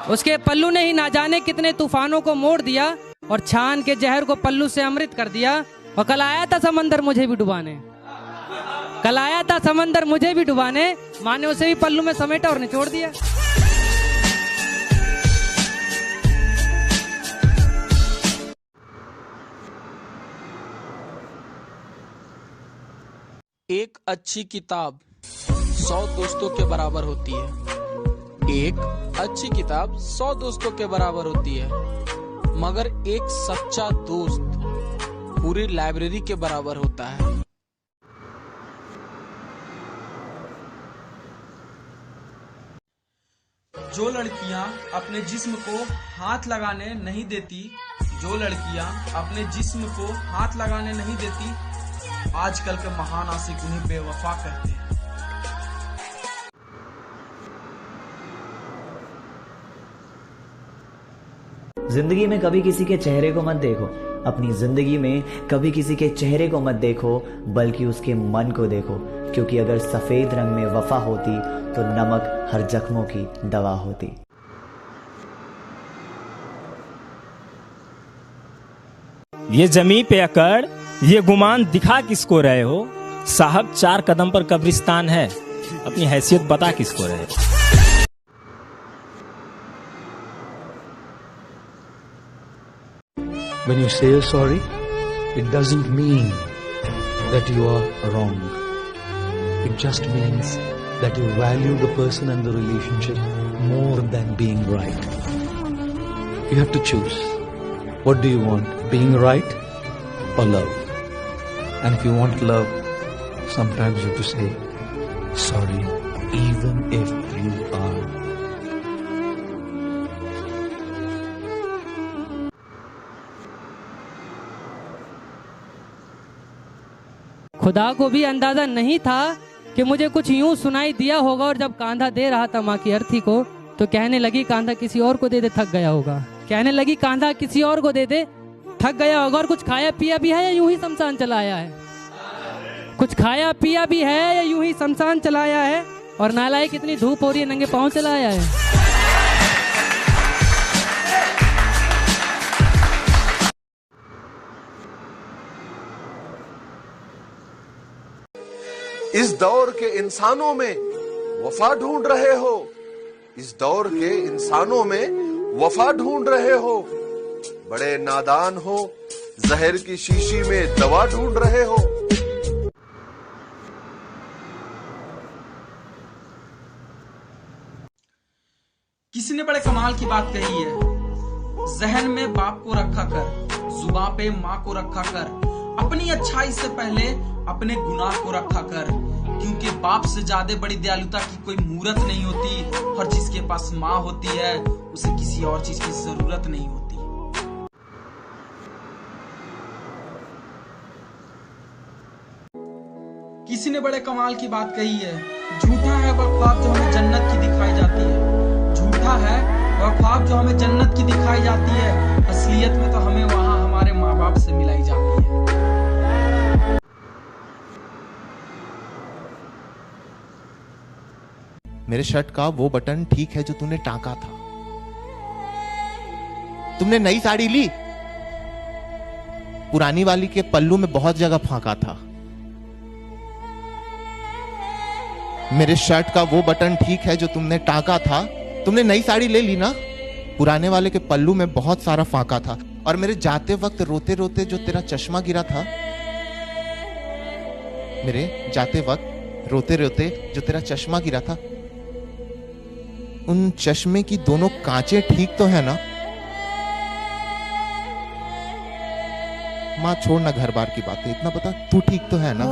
उसके पल्लू ने ही ना जाने कितने तूफानों को मोड़ दिया और छान के जहर को पल्लू से अमृत कर दिया। और कल आया था समंदर मुझे भी डुबाने, कल आया था समंदर मुझे भी डुबाने, माँ ने उसे भी पल्लू में समेटा और निचोड़ दिया। एक अच्छी किताब 100 दोस्तों के बराबर होती है। एक अच्छी किताब 100 दोस्तों के बराबर होती है, मगर एक सच्चा दोस्त पूरी लाइब्रेरी के बराबर होता है। जो लड़कियां अपने जिस्म को हाथ लगाने नहीं देती, जो लड़कियां अपने जिस्म को हाथ लगाने नहीं देती, आजकल के महान आशिक उन्हें बेवफा कहते हैं। जिंदगी में कभी किसी के चेहरे को मत देखो, अपनी जिंदगी में कभी किसी के चेहरे को मत देखो, बल्कि उसके मन को देखो, क्योंकि अगर सफेद रंग में वफा होती तो नमक हर जख्मों की दवा होती। ये जमीन पे अकड़, ये गुमान दिखा किसको रहे हो? साहब 4 कदम पर कब्रिस्तान है, अपनी हैसियत बता किसको रहे हो? When you say you're sorry, it doesn't mean that you are wrong. It just means that you value the person and the relationship more than being right. You have to choose. What do you want? Being right or love? And if you want love, sometimes you have to say sorry, even if you are. खुदा को भी अंदाजा नहीं था कि मुझे कुछ यूं सुनाई दिया होगा, और जब कांधा दे रहा था माँ की अर्थी को तो कहने लगी कांधा किसी और को दे दे, थक गया होगा। कहने लगी कांधा किसी और को दे दे, थक गया होगा। और कुछ खाया पिया भी है या यूं ही शमशान चला आया है? कुछ खाया पिया भी है या यूं ही शमशान चला आया है? और नालायक इतनी धूप हो रही है, नंगे पांव चला आया है। इस दौर के इंसानों में वफा ढूंढ रहे हो, इस दौर के इंसानों में वफा ढूंढ रहे हो, बड़े नादान हो, जहर की शीशी में दवा ढूंढ रहे हो। किसी ने बड़े कमाल की बात कही है, जहन में बाप को रखा कर, जुबां पे माँ को रखा कर, अपनी अच्छाई से पहले अपने गुनाह को रखा कर, क्योंकि बाप से ज्यादा बड़ी दयालुता की कोई मूरत नहीं होती, और जिसके पास माँ होती है उसे किसी और चीज की जरूरत नहीं होती। किसी ने बड़े कमाल की बात कही है, झूठा है वह ख्वाब जो हमें जन्नत की दिखाई जाती है, झूठा है वह ख्वाब जो हमें जन्नत की दिखाई जाती है, असलियत में तो हमें वहां हमारे माँ बाप से मिलाई जाती है। मेरे शर्ट का वो बटन ठीक है जो तूने टांका था। तुमने नई साड़ी ली, पुरानी वाली के पल्लू में बहुत जगह फांका था। मेरे शर्ट का वो बटन ठीक है जो तुमने टांका था। तुमने नई साड़ी ले ली ना, पुराने वाले के पल्लू में बहुत सारा फांका था। और मेरे जाते वक्त रोते रोते जो तेरा चश्मा गिरा था, मेरे जाते वक्त रोते रोते जो तेरा चश्मा गिरा था, उन चश्मे की दोनों कांचें ठीक तो है ना? मां छोड़ना घर बार की बातें, इतना बता तू ठीक तो है ना?